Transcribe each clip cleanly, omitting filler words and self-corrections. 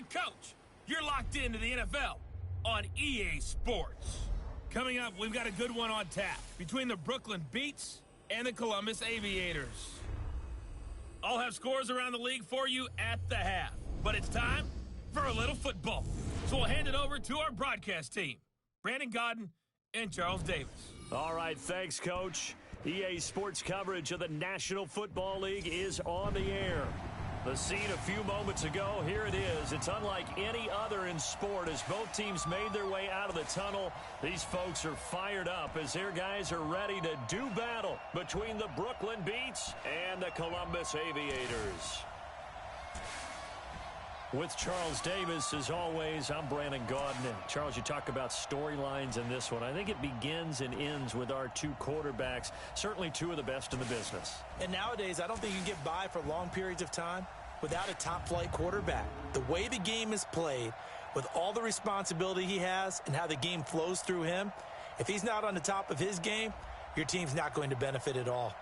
the coach. You're locked into the NFL on EA Sports. Coming up, we've got a good one on tap between the Brooklyn Beats and the Columbus Aviators. I'll have scores around the league for you at the half, but it's time for a little football. So we'll hand it over to our broadcast team, Brandon Godden and Charles Davis. All right, thanks, Coach. EA Sports coverage of the National Football League is on the air. The scene a few moments ago, here it is. It's unlike any other in sport as both teams made their way out of the tunnel. These folks are fired up as their guys are ready to do battle between the Brooklyn Beats and the Columbus Aviators. With Charles Davis, as always, I'm Brandon Godden. And Charles, you talk about storylines in this one. I think it begins and ends with our two quarterbacks, certainly two of the best in the business. And nowadays, I don't think you can get by for long periods of time without a top-flight quarterback. The way the game is played, with all the responsibility he has and how the game flows through him, if he's not on the top of his game, your team's not going to benefit at all.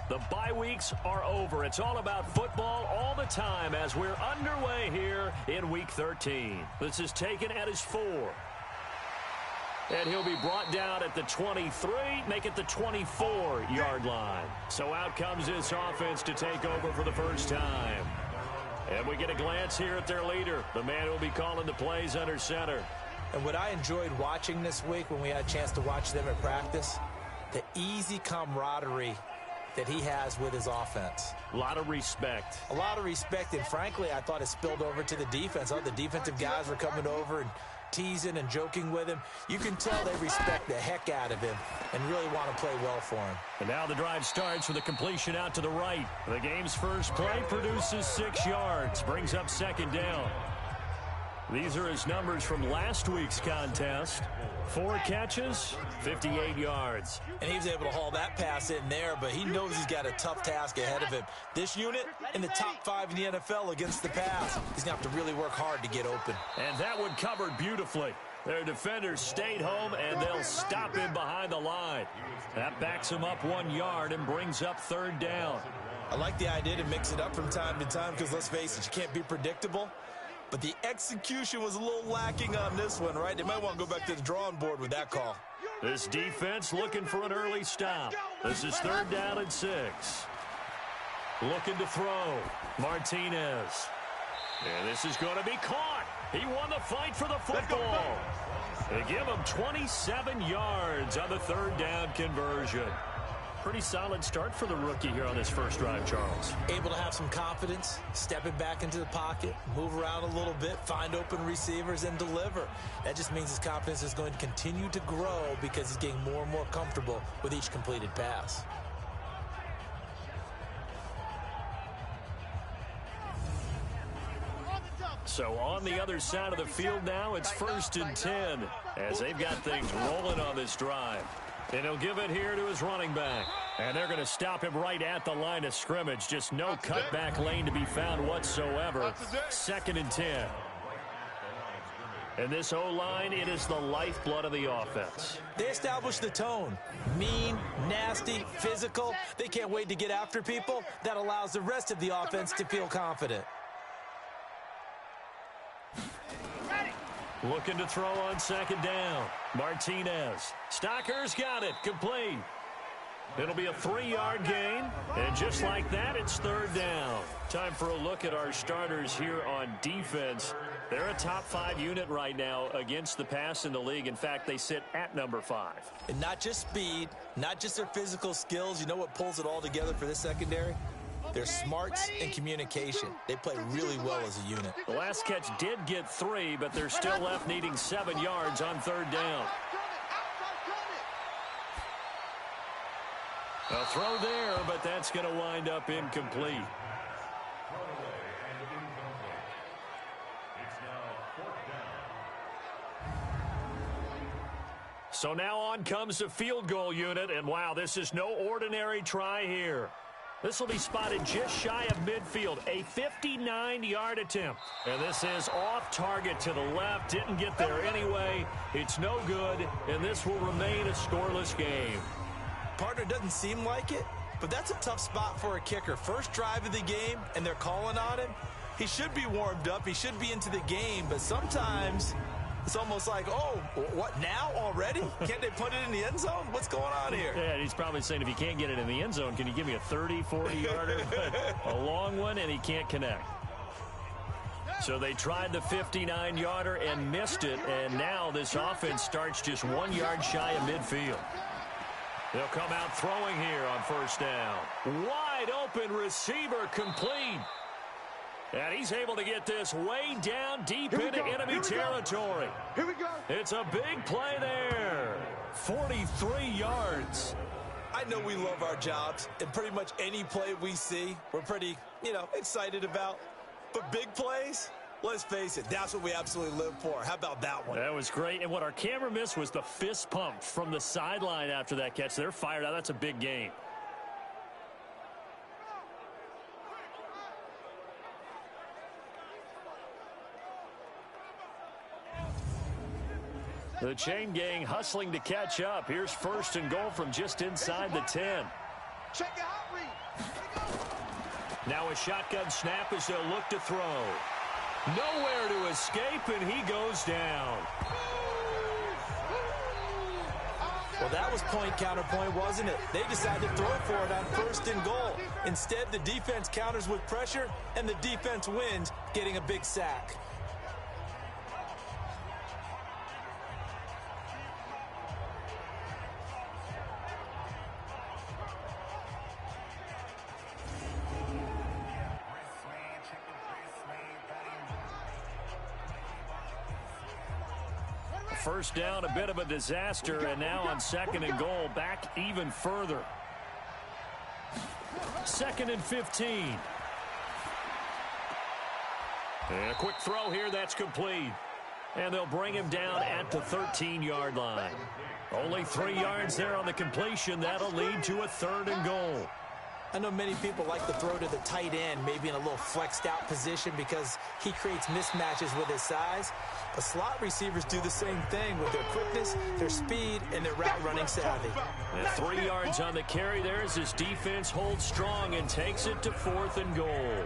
The bye weeks are over. It's all about football all the time as we're underway here in Week 13. This is taken at his 4. And he'll be brought down at the 23, make it the 24-yard line. So out comes this offense to take over for the first time. And we get a glance here at their leader, the man who will be calling the plays under center. And what I enjoyed watching this week when we had a chance to watch them at practice, the easy camaraderie that he has with his offense. A lot of respect. A lot of respect, and frankly, I thought it spilled over to the defense. All the defensive guys were coming over and teasing and joking with him. You can tell they respect the heck out of him and really want to play well for him. And now the drive starts with a completion out to the right. The game's first play produces 6 yards, brings up second down. These are his numbers from last week's contest. 4 catches, 58 yards. And he was able to haul that pass in there, but he knows he's got a tough task ahead of him. This unit in the top 5 in the NFL against the pass. He's going to have to really work hard to get open. And that one covered beautifully. Their defenders stayed home, and they'll stop him behind the line. That backs him up 1 yard and brings up third down. I like the idea to mix it up from time to time because, let's face it, you can't be predictable. But the execution was a little lacking on this one, right? They might want to go back to the drawing board with that call. This defense looking for an early stop. This is third down and 6. Looking to throw. Martinez. And this is going to be caught. He won the fight for the football. They give him 27 yards on the third down conversion. Pretty solid start for the rookie here on his first drive, Charles. Able to have some confidence, stepping back into the pocket, move around a little bit, find open receivers, and deliver. That just means his confidence is going to continue to grow because he's getting more and more comfortable with each completed pass. So on the other side of the field now, it's 1st and 10 as they've got things rolling on this drive. And he'll give it here to his running back. And they're going to stop him right at the line of scrimmage. Just no cutback lane to be found whatsoever. 2nd and 10. And this O-line, it is the lifeblood of the offense. They establish the tone. Mean, nasty, physical. They can't wait to get after people. That allows the rest of the offense to feel confident. Looking to throw on second down. Martinez. Stocker's got it. Complete. It'll be a 3-yard gain. And just like that, it's third down. Time for a look at our starters here on defense. They're a top 5 unit right now against the pass in the league. In fact, they sit at number 5. And not just speed, not just their physical skills. You know what pulls it all together for this secondary? Their smarts and communication. They play really well as a unit. The last catch did get 3, but they're still left needing 7 yards on third down. A throw there, but that's going to wind up incomplete. So now on comes the field goal unit, and wow, this is no ordinary try here. This will be spotted just shy of midfield, a 59-yard attempt. And this is off target to the left, didn't get there anyway. It's no good, and this will remain a scoreless game. Partner, doesn't seem like it, but that's a tough spot for a kicker. First drive of the game, and they're calling on him. He should be warmed up. He should be into the game, but sometimes it's almost like, oh, what, now already? Can't they put it in the end zone? What's going on here? Yeah, he's probably saying, if you can't get it in the end zone, can you give me a 30, 40-yarder? A long one, and he can't connect. So they tried the 59-yarder and missed it, and now this offense starts just 1 yard shy of midfield. They'll come out throwing here on first down. Wide open receiver complete. And he's able to get this way down deep into enemy territory. Here we go. It's a big play there. 43 yards. I know we love our jobs, and pretty much any play we see, we're pretty, excited about. But big plays, let's face it, that's what we absolutely live for. How about that one? That was great. And what our camera missed was the fist pump from the sideline after that catch. They're fired out. That's a big game. The chain gang hustling to catch up. Here's first and goal from just inside the 10. Check it out, Reed. Now a shotgun snap as they'll look to throw. Nowhere to escape, and he goes down. Well, that was point counterpoint, wasn't it? They decided to throw for it on first and goal. Instead, the defense counters with pressure, and the defense wins, getting a big sack. First down, a bit of a disaster, and now on second and goal, back even further. Second and 15. And a quick throw here, that's complete. And they'll bring him down at the 13-yard line. Only 3 yards there on the completion. That'll lead to a third and goal. I know many people like to throw to the tight end, maybe in a little flexed out position because he creates mismatches with his size. But slot receivers do the same thing with their quickness, their speed, and their route running savvy. And 3 yards on the carry there as his defense holds strong and takes it to fourth and goal.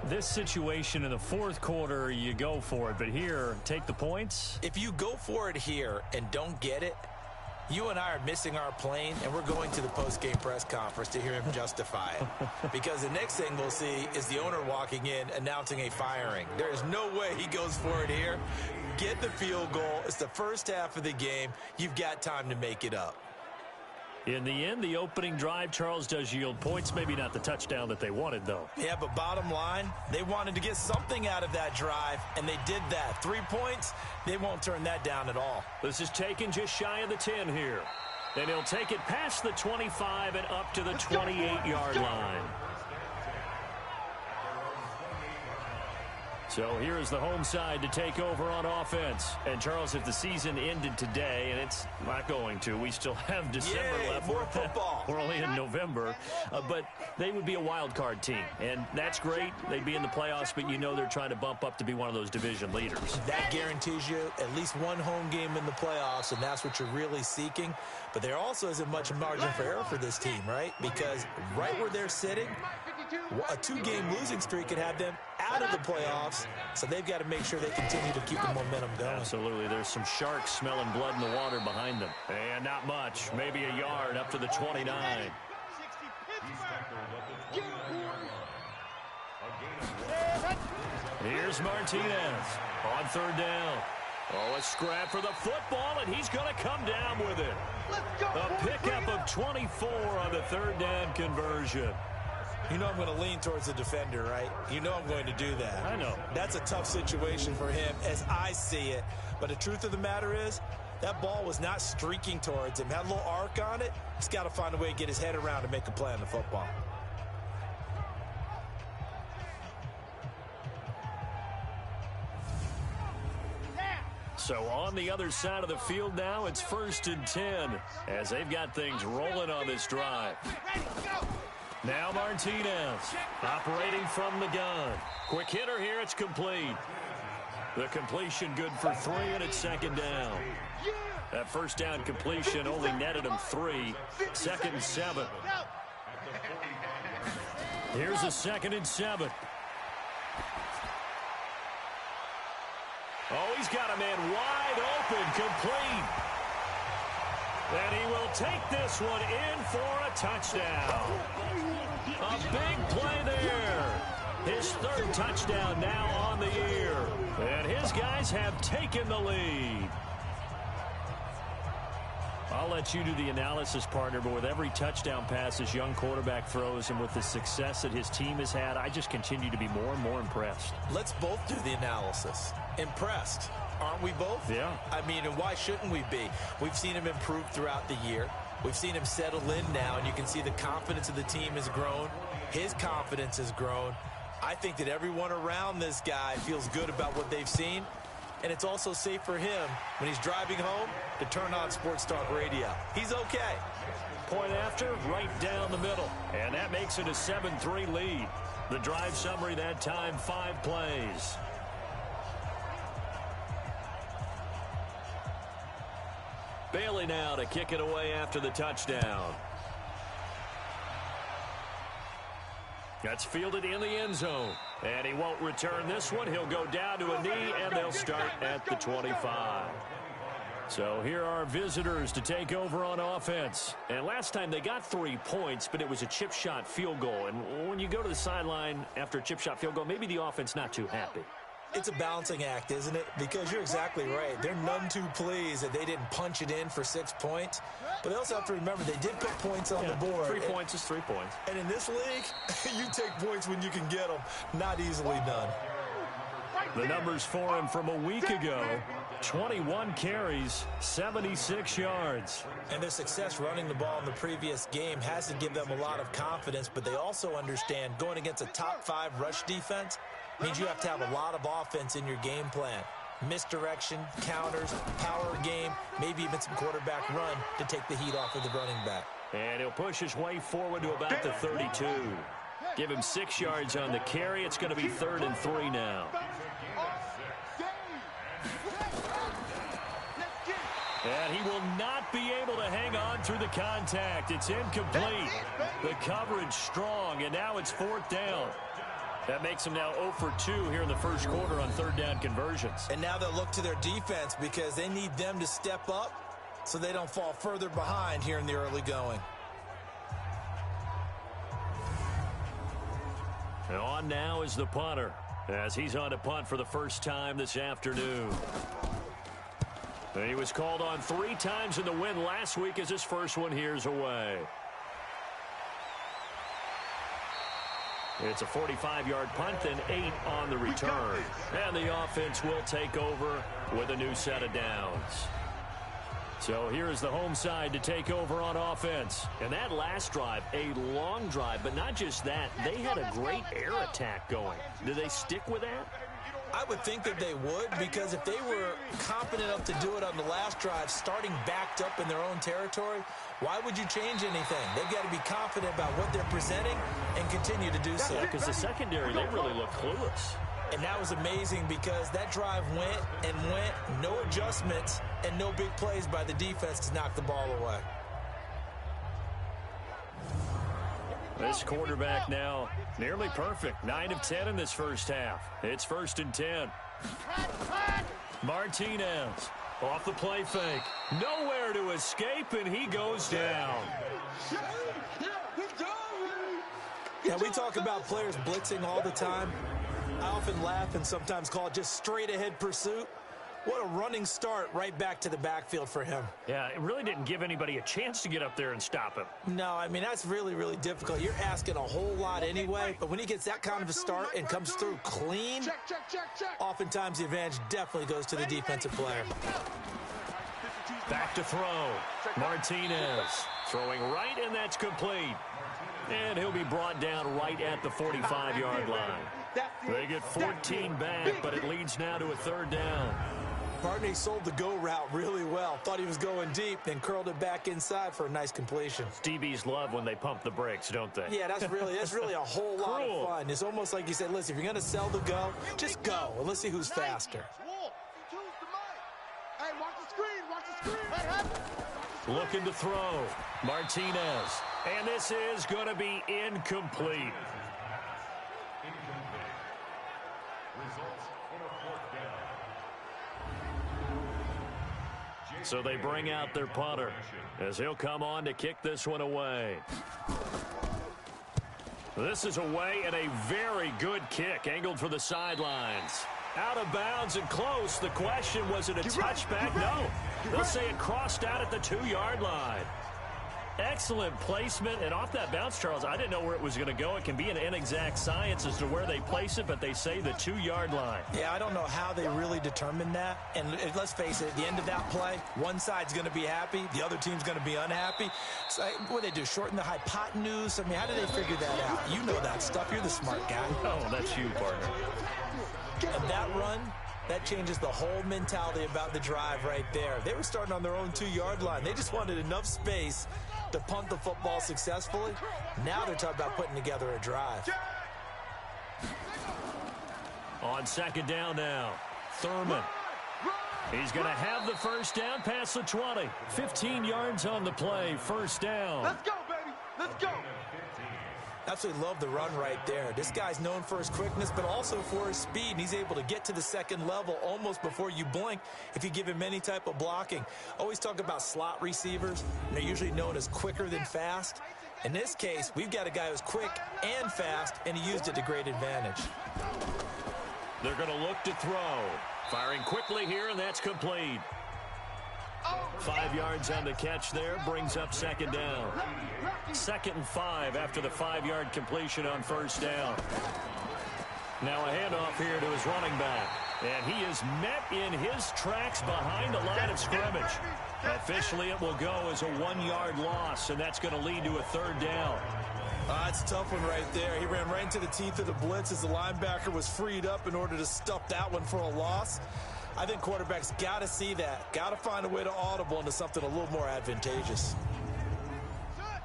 This situation in the fourth quarter, you go for it. But here, take the points. If you go for it here and don't get it, you and I are missing our plane, and we're going to the post-game press conference to hear him justify it. Because the next thing we'll see is the owner walking in announcing a firing. There is no way he goes for it here. Get the field goal. It's the first half of the game. You've got time to make it up. In the end, the opening drive, Charles, does yield points. Maybe not the touchdown that they wanted, though. Yeah, but bottom line, they wanted to get something out of that drive, and they did that. 3 points, they won't turn that down at all. This is taken just shy of the 10 here. And he'll take it past the 25 and up to the 28-yard line. So here is the home side to take over on offense. And, Charles, if the season ended today, and it's not going to, we still have December left. More football. We're only in November. But they would be a wild card team. And that's great. They'd be in the playoffs, but you know they're trying to bump up to be one of those division leaders. That guarantees you at least one home game in the playoffs, and that's what you're really seeking. But there also isn't much margin for error for this team, right? Because right where they're sitting, a 2-game losing streak could have them out of the playoffs, so they've got to make sure they continue to keep the momentum going. Absolutely. There's some sharks smelling blood in the water behind them. And not much. Maybe a yard up to the 29. Here's Martinez on third down. Oh, a scrap for the football, and he's going to come down with it. A pickup of 24 on the third down conversion. You know I'm going to lean towards the defender, right? You know I'm going to do that. I know. That's a tough situation for him as I see it. But the truth of the matter is, That ball was not streaking towards him. Had a little arc on it. He's got to find a way to get his head around and make a play on the football. So on the other side of the field now, it's 1st and 10 as they've got things rolling on this drive. Now Martinez operating from the gun. Quick hitter here. It's complete. The completion good for 3, and it's 2nd down. That first down completion only netted him 3. 2nd and 7. Here's a 2nd and 7. Oh, he's got a man wide open, complete. And he will take this one in for a touchdown. A big play there. His 3rd touchdown now on the year. And his guys have taken the lead. I'll let you do the analysis, partner, but with every touchdown pass this young quarterback throws and with the success that his team has had, I just continue to be more and more impressed. Let's both do the analysis. Impressed. Aren't we both? Yeah. I mean, and why shouldn't we be? We've seen him improve throughout the year. We've seen him settle in now, and you can see the confidence of the team has grown. His confidence has grown. I think that everyone around this guy feels good about what they've seen. And it's also safe for him when he's driving home to turn on Sports Talk Radio. He's okay. Point after, right down the middle. And that makes it a 7-3 lead. The drive summary that time, 5 plays. Bailey now to kick it away after the touchdown. That's fielded in the end zone. And he won't return this one. He'll go down to a knee, and they'll start at the 25. So here are our visitors to take over on offense. And last time they got 3 points, but it was a chip shot field goal. And when you go to the sideline after a chip shot field goal, maybe the offense not too happy. It's a balancing act, isn't it? Because you're exactly right. They're none too pleased that they didn't punch it in for 6 points. But they also have to remember they did put points on the board. 3 points is 3 points. And in this league, you take points when you can get them. Not easily done. The numbers for him from a week ago, 21 carries, 76 yards. And their success running the ball in the previous game has to give them a lot of confidence, but they also understand going against a top 5 rush defense means you have to have a lot of offense in your game plan. Misdirection, counters, power game, maybe even some quarterback run to take the heat off of the running back. And he'll push his way forward to about the 32. Give him 6 yards on the carry. It's going to be 3rd and 3 now. And he will not be able to hang on through the contact. It's incomplete. The coverage strong, and now it's 4th down. That makes him now 0 for 2 here in the first quarter on 3rd down conversions. And now they'll look to their defense because they need them to step up so they don't fall further behind here in the early going. And on now is the punter as he's on to punt for the first time this afternoon. He was called on 3 times in the win last week as his first one here's away. It's a 45-yard punt and 8 on the return. And the offense will take over with a new set of downs. So here is the home side to take over on offense. And that last drive, a long drive, but not just that. They had a great air attack going. Do they stick with that? I would think that they would, because if they were confident enough to do it on the last drive, starting backed up in their own territory, why would you change anything? They've got to be confident about what they're presenting and continue to do so. Yeah, because the secondary, they really look clueless. And that was amazing because that drive went and went, no adjustments, and no big plays by the defense to knock the ball away. This quarterback now nearly perfect. 9 of 10 in this first half. It's 1st and 10. Martinez off the play fake. Nowhere to escape, and he goes down. Yeah, we talk about players blitzing all the time. I often laugh and sometimes call it just straight-ahead pursuit. What a running start right back to the backfield for him. Yeah, it really didn't give anybody a chance to get up there and stop him. No, I mean, that's really, really difficult. You're asking a whole lot anyway, but when he gets that kind of a start and comes through clean, oftentimes the advantage definitely goes to the defensive player. Back to throw. Martinez throwing right, and that's complete. And he'll be brought down right at the 45-yard line. They get 14 back, but it leads now to a third down. Barney sold the go route really well. Thought he was going deep, then curled it back inside for a nice completion. DBs love when they pump the brakes, don't they? Yeah, that's really a whole lot of fun. It's almost like you said, listen, if you're going to sell the go, just go, and let's see who's faster. Hey, watch the screen, watch the screen. Looking to throw. Martinez. And this is going to be incomplete. So they bring out their punter as he'll come on to kick this one away. This is away and a very good kick angled for the sidelines. Out of bounds and close. The question, was it a touchback? No. They'll say it crossed out at the 2-yard line. Excellent placement, and off that bounce, Charles, I didn't know where it was going to go. It can be an inexact science as to where they place it, but they say the 2-yard line. Yeah, I don't know how they really determined that. And let's face it, at the end of that play, one side's going to be happy, the other team's going to be unhappy. So what do they do, shorten the hypotenuse? I mean, how do they figure that out? You know that stuff. You're the smart guy. Oh, that's you, partner. And that run, that changes the whole mentality about the drive right there. They were starting on their own 2-yard line. They just wanted enough space to punt the football successfully. Now they're talking about putting together a drive. On second down now, Thurman. He's going to have the first down past the 20. 15 yards on the play, first down. Let's go, baby. Let's go. Absolutely love the run right there. This guy's known for his quickness, but also for his speed. And he's able to get to the second level almost before you blink if you give him any type of blocking. Always talk about slot receivers, and they're usually known as quicker than fast. In this case, we've got a guy who's quick and fast, and he used it to great advantage. They're going to look to throw. Firing quickly here, and that's complete. 5 yards on the catch there, brings up second down. 2nd and 5 after the 5-yard completion on first down. Now a handoff here to his running back. And he is met in his tracks behind the line of scrimmage. Officially, it will go as a 1-yard loss, and that's going to lead to a third down. It's a tough one right there. He ran right into the teeth of the blitz as the linebacker was freed up in order to stuff that one for a loss. I think quarterbacks got to see that. Got to find a way to audible into something a little more advantageous.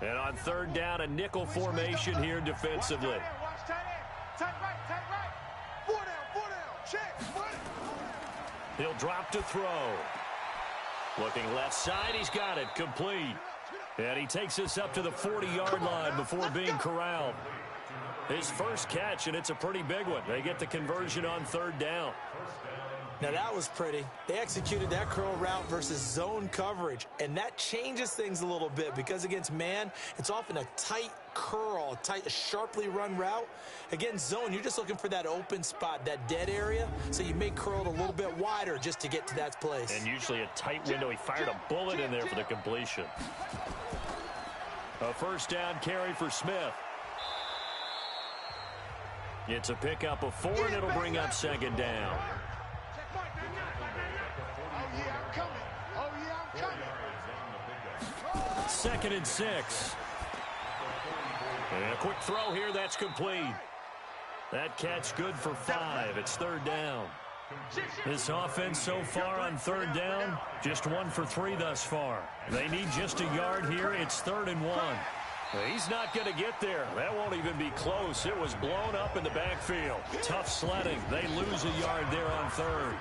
And on third down, a nickel formation here defensively. Watch tight end. Tight right. 4 down. Check. He'll drop to throw. Looking left side, he's got it. Complete. And he takes us up to the 40-yard line before being corralled. His first catch, and it's a pretty big one. They get the conversion on third down. Now, that was pretty. They executed that curl route versus zone coverage, and that changes things a little bit because against man, it's often a tight curl, a sharply run route. Against zone, you're just looking for that open spot, that dead area, so you may curl it a little bit wider just to get to that place. And usually a tight window. He fired a bullet in there for the completion. A first down carry for Smith. It's a pickup of 4, and it'll bring up second down. Second and 6. And a quick throw here, that's complete. That catch good for 5. It's third down. This offense so far on third down, just 1 for 3 thus far. They need just a yard here. It's 3rd and 1. He's not going to get there. That won't even be close. It was blown up in the backfield. Tough sledding. They lose a yard there on third.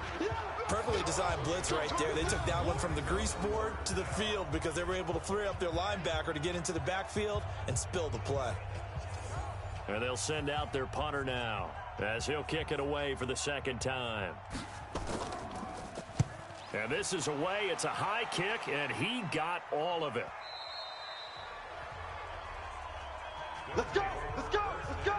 Perfectly designed blitz right there. They took that one from the grease board to the field because they were able to free up their linebacker to get into the backfield and spill the play. And they'll send out their punter now as he'll kick it away for the second time. And this is away. It's a high kick, and he got all of it. Let's go! Let's go! Let's go!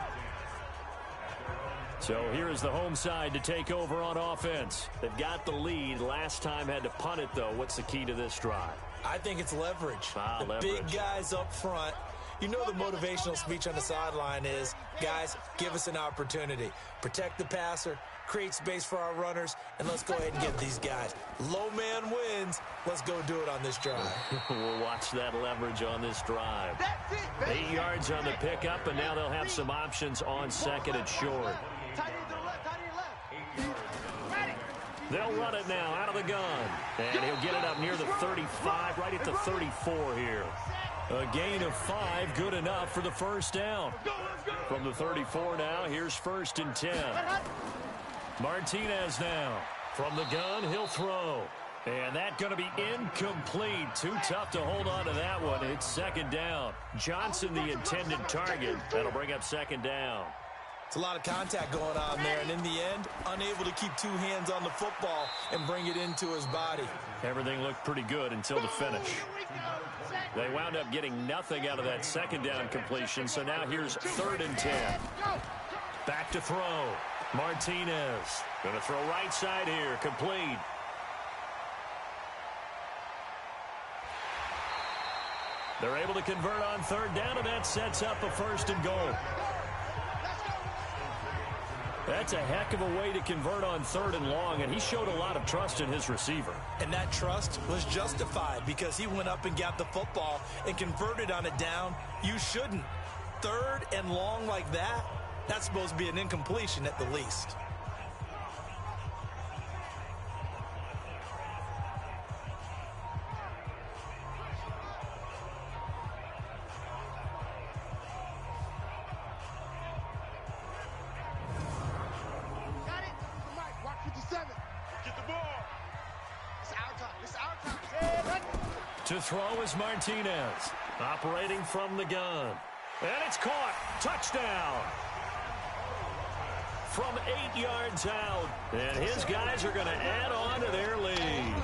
So here is the home side to take over on offense. They've got the lead. Last time had to punt it, though. What's the key to this drive? I think it's leverage. The leverage. Big guys up front. You know the motivational speech on the sideline is, guys, give us an opportunity. Protect the passer, create space for our runners, and let's go ahead and get these guys. Low man wins. Let's go do it on this drive. We'll watch that leverage on this drive. 8 yards on the pickup, and now they'll have some options on second and short. They'll run it now out of the gun. And he'll get it up near the 35, right at the 34 here. A gain of 5, good enough for the first down. From the 34 now, here's 1st and 10. Martinez now. From the gun, he'll throw. And that's going to be incomplete. Too tough to hold on to that one. It's 2nd down. Johnson, the intended target. That'll bring up 2nd down. It's a lot of contact going on there, and in the end, unable to keep 2 hands on the football and bring it into his body. Everything looked pretty good until the finish. They wound up getting nothing out of that 2nd down completion, so now here's 3rd and 10. Back to throw. Martinez going to throw right side here, complete. They're able to convert on 3rd down, and that sets up a 1st and goal. That's a heck of a way to convert on 3rd and long, and he showed a lot of trust in his receiver. And that trust was justified because he went up and got the football and converted on it down. You shouldn't. 3rd and long like that, that's supposed to be an incompletion at the least. To throw is Martinez, operating from the gun. And it's caught. Touchdown. From 8 yards out. And his guys are going to add on to their lead.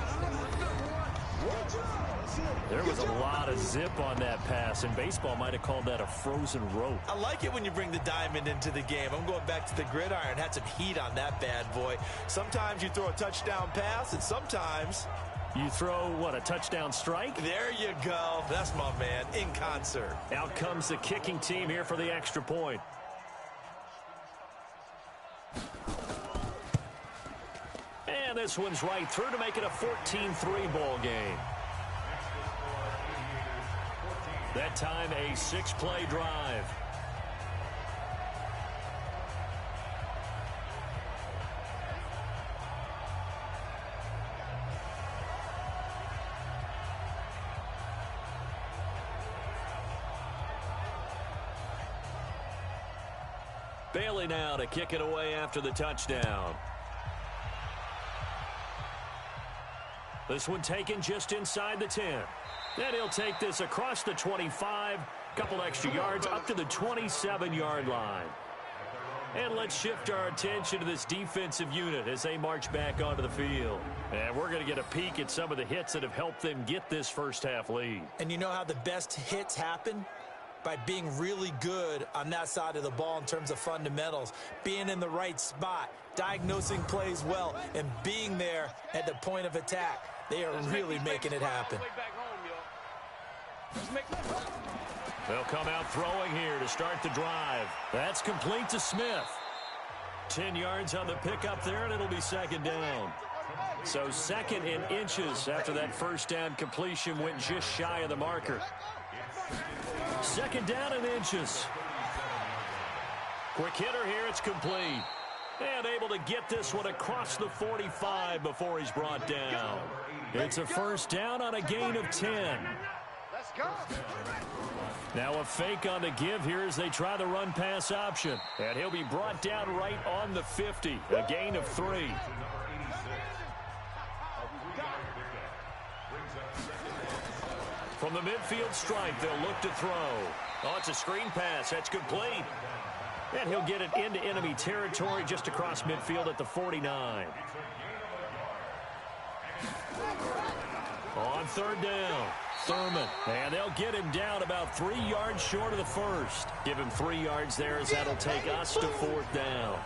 There was a lot of zip on that pass, and baseball might have called that a frozen rope. I like it when you bring the diamond into the game. I'm going back to the gridiron. Had some heat on that bad boy. Sometimes you throw a touchdown pass, and sometimes you throw, what, a touchdown strike? There you go. That's my man, in concert. Out comes the kicking team here for the extra point. And this one's right through to make it a 14-3 ball game. That time a 6-play drive. Bailey now to kick it away after the touchdown. This one taken just inside the 10. Then he'll take this across the 25, couple extra yards up to the 27-yard line. And let's shift our attention to this defensive unit as they march back onto the field. And we're going to get a peek at some of the hits that have helped them get this first-half lead. And you know how the best hits happen? By being really good on that side of the ball in terms of fundamentals, being in the right spot, diagnosing plays well, and being there at the point of attack. They are really making it happen. They'll come out throwing here to start the drive. That's complete to Smith. 10 yards on the pickup there, and it'll be 2nd down. So 2nd and inches after that first down completion went just shy of the marker. 2nd down and inches. Quick hitter here, it's complete. And able to get this one across the 45 before he's brought down. It's a first down on a gain of 10. Let's go. Now a fake on the give here as they try the run-pass option. And he'll be brought down right on the 50. A gain of 3. From the midfield strike, they'll look to throw. Oh, it's a screen pass. That's complete. And he'll get it into enemy territory just across midfield at the 49. On 3rd down, Thurman. And they'll get him down about 3 yards short of the first. Give him 3 yards there as that'll take us to 4th down.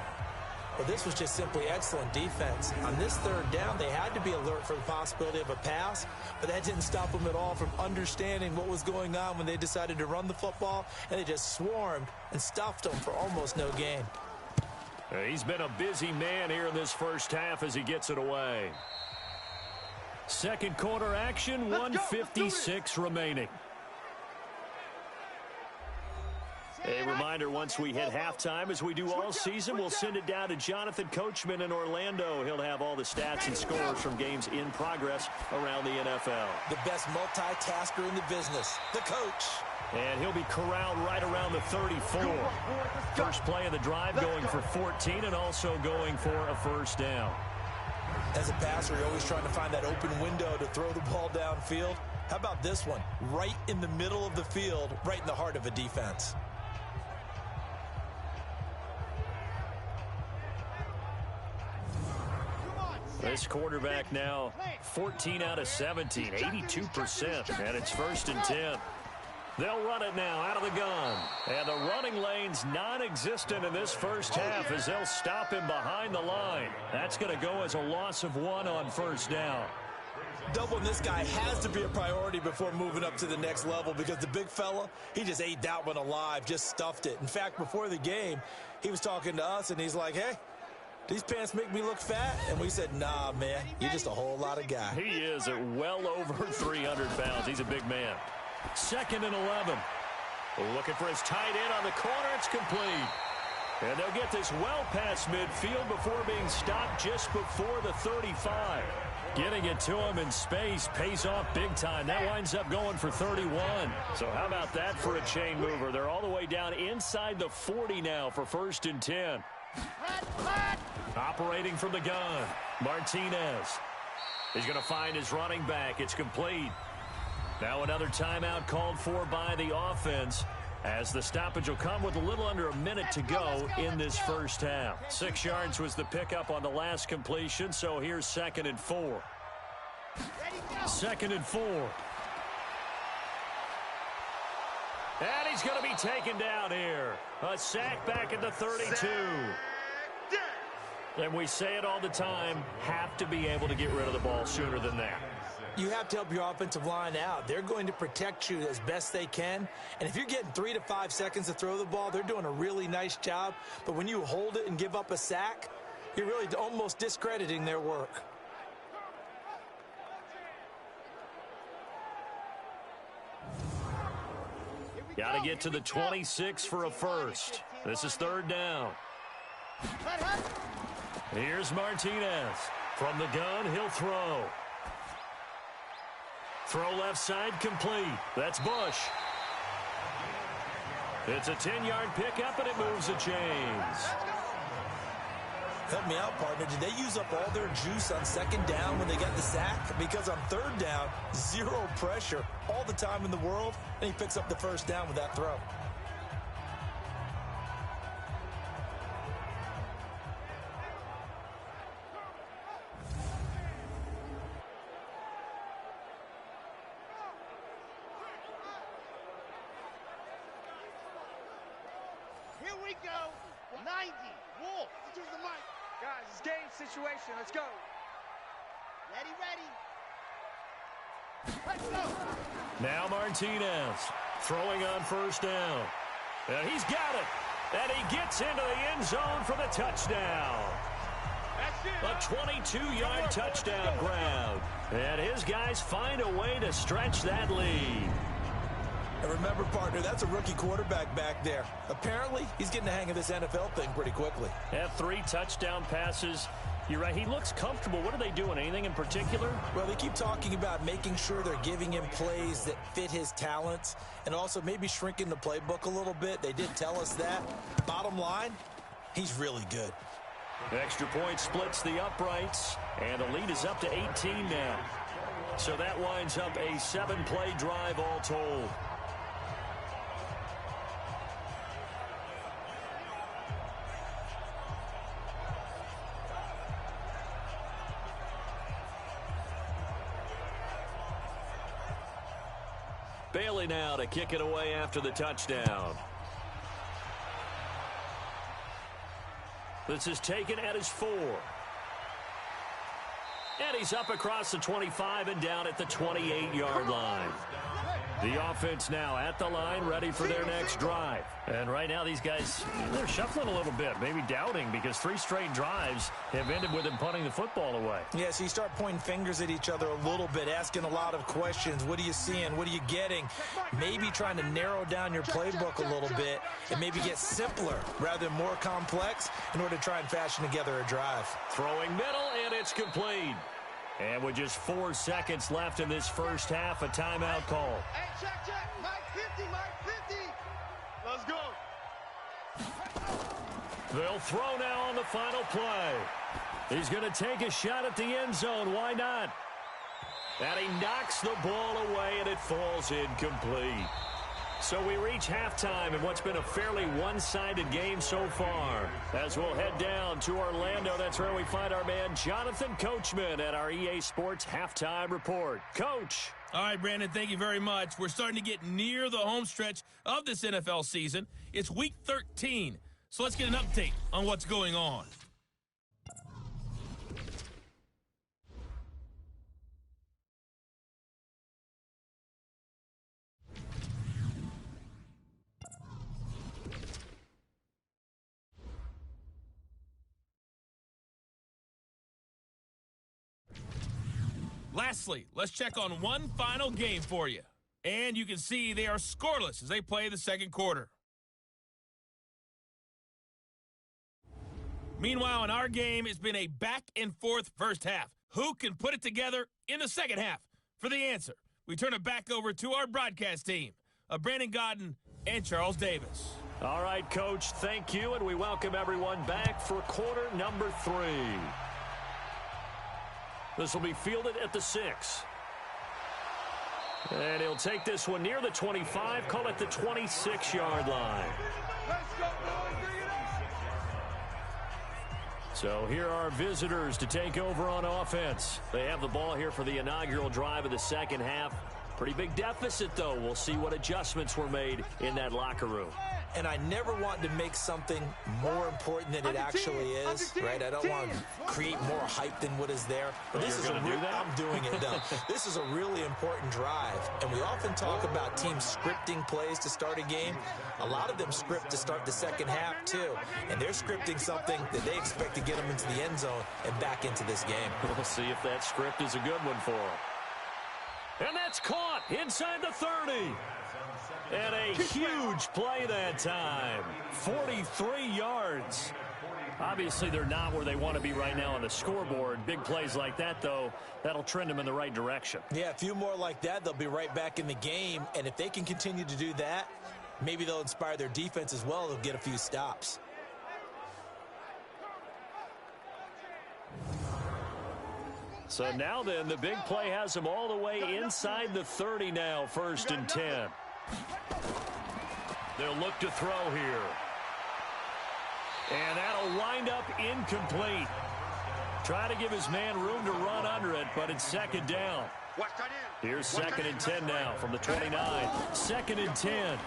Well, this was just simply excellent defense. On this 3rd down, they had to be alert for the possibility of a pass, but that didn't stop them at all from understanding what was going on when they decided to run the football, and they just swarmed and stuffed them for almost no gain. He's been a busy man here in this first half as he gets it away. Second quarter action, 1:56 remaining. A reminder, once we hit halftime, as we do all season, we'll send it down to Jonathan Coachman in Orlando. He'll have all the stats and scores from games in progress around the NFL. The best multitasker in the business, the coach. And he'll be corralled right around the 34. First play of the drive, going for 14 and also going for a first down. As a passer, you're always trying to find that open window to throw the ball downfield. How about this one? Right in the middle of the field, right in the heart of a defense. This quarterback now 14 out of 17, 82%, and it's 1st and 10. They'll run it now out of the gun. And the running lane's non-existent in this first half as they'll stop him behind the line. That's going to go as a loss of 1 on first down. Doubling this guy has to be a priority before moving up to the next level because the big fella, he just ate that one alive, just stuffed it. In fact, before the game, he was talking to us, and he's like, hey, these pants make me look fat? And we said, nah, man, you're just a whole lot of guy. He is at well over 300 pounds. He's a big man. 2nd and 11. Looking for his tight end on the corner. It's complete. And they'll get this well past midfield before being stopped just before the 35. Getting it to him in space pays off big time. That winds up going for 31. So how about that for a chain mover? They're all the way down inside the 40 now for 1st and 10. Operating from the gun, Martinez. He's going to find his running back. It's complete. Now another timeout called for by the offense as the stoppage will come with a little under a minute to go in this first half. 6 yards was the pickup on the last completion, so here's 2nd and 4. 2nd and 4. And he's going to be taken down here. A sack back at the 32. And we say it all the time, have to be able to get rid of the ball sooner than that. You have to help your offensive line out. They're going to protect you as best they can. And if you're getting 3 to 5 seconds to throw the ball, they're doing a really nice job. But when you hold it and give up a sack, you're really almost discrediting their work. Got to get to the 26 for a first. This is 3rd down. Here's Martinez. From the gun, he'll throw. Throw left side complete. That's Bush. It's a 10-yard pickup, and it moves the chains. Help me out, partner. Did they use up all their juice on 2nd down when they got the sack? Because on 3rd down, 0 pressure all the time in the world, and he picks up the 1st down with that throw. Here we go. 90. Wolf. Use the mic. Guys, it's game situation. Let's go. Ready. Let's go. Now Martinez throwing on 1st down. And he's got it. And he gets into the end zone for the touchdown. A 22-yard touchdown grab. And his guys find a way to stretch that lead. And remember, partner, that's a rookie quarterback back there. Apparently, he's getting the hang of this NFL thing pretty quickly. Have 3 touchdown passes. You're right. He looks comfortable. What are they doing? Anything in particular? Well, they keep talking about making sure they're giving him plays that fit his talents and also maybe shrinking the playbook a little bit. They did tell us that. Bottom line, he's really good. Extra point splits the uprights, and the lead is up to 18 now. So that winds up a 7-play drive all told. Bailey now to kick it away after the touchdown. This is taken at his 4. And he's up across the 25 and down at the 28-yard line. The offense now at the line, ready for their next drive. And right now, these guys, they're shuffling a little bit, maybe doubting, because 3 straight drives have ended with them punting the football away. Yeah, so you start pointing fingers at each other a little bit, asking a lot of questions. What are you seeing? What are you getting? Maybe trying to narrow down your playbook a little bit and maybe get simpler rather than more complex in order to try and fashion together a drive. Throwing middle, and it's complete. And with just 4 seconds left in this first half, a timeout call. Hey, check. Mike 50, Mike 50. Let's go. They'll throw now on the final play. He's going to take a shot at the end zone. Why not? And he knocks the ball away, and it falls incomplete. So we reach halftime in what's been a fairly one-sided game so far. As we'll head down to Orlando, that's where we find our man Jonathan Coachman at our EA Sports Halftime Report. Coach. All right, Brandon, thank you very much. We're starting to get near the home stretch of this NFL season. It's Week 13, so let's get an update on what's going on. Lastly, let's check on one final game for you. And you can see they are scoreless as they play the second quarter. Meanwhile, in our game, it's been a back-and-forth first half. Who can put it together in the second half? For the answer, we turn it back over to our broadcast team of Brandon Godden and Charles Davis. All right, Coach, thank you, and we welcome everyone back for quarter number 3. This will be fielded at the 6. And he'll take this one near the 25, call it the 26-yard line. So here are our visitors to take over on offense. They have the ball here for the inaugural drive of the second half. Pretty big deficit, though. We'll see what adjustments were made in that locker room. And I never want to make something more important than it actually is, right? I don't want to create more hype than what is there. But this is I'm doing it, though. This is a really important drive. And we often talk about teams scripting plays to start a game. A lot of them script to start the second half, too. And they're scripting something that they expect to get them into the end zone and back into this game. We'll see if that script is a good one for them. And that's caught inside the 30. And a huge play that time. 43 yards. Obviously, they're not where they want to be right now on the scoreboard. Big plays like that, though, that'll trend them in the right direction. Yeah, a few more like that, they'll be right back in the game. And if they can continue to do that, maybe they'll inspire their defense as well. They'll get a few stops. So now then, the big play has them all the way inside the 30 now, 1st and 10. They'll look to throw here. And that'll wind up incomplete. Try to give his man room to run under it, but it's second down. Here's 2nd and 10 now from the 29. 2nd and 10.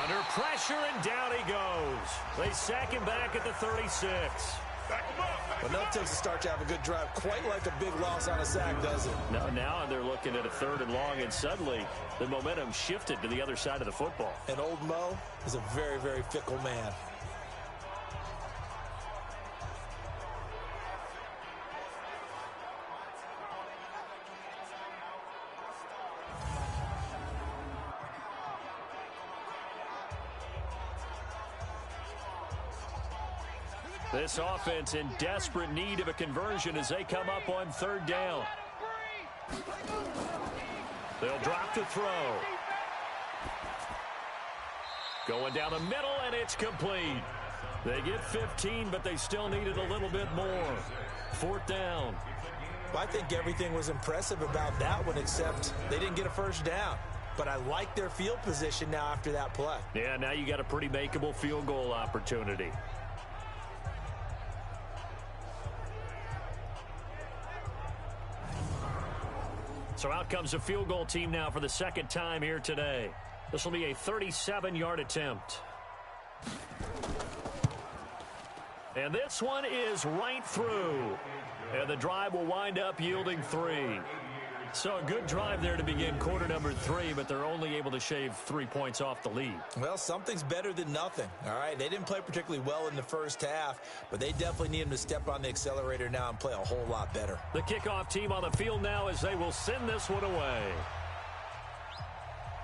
Under pressure, and down he goes. They sack him back at the 36. But that takes a start to have a good drive, quite like a big loss on a sack, does it? No, now they're looking at a 3rd and long, and suddenly the momentum shifted to the other side of the football. And old Mo is a very, very fickle man. This offense in desperate need of a conversion as they come up on 3rd down. They'll drop the throw. Going down the middle, and it's complete. They get 15, but they still needed a little bit more. 4th down. Well, I think everything was impressive about that one, except they didn't get a first down. But I like their field position now after that play. Yeah, now you got a pretty makeable field goal opportunity. So out comes a field goal team now for the 2nd time here today. This will be a 37-yard attempt. And this one is right through. And the drive will wind up yielding 3. So a good drive there to begin quarter number 3, but they're only able to shave 3 points off the lead. Well, something's better than nothing, all right? They didn't play particularly well in the first half, but they definitely need them to step on the accelerator now and play a whole lot better. The kickoff team on the field now as they will send this one away.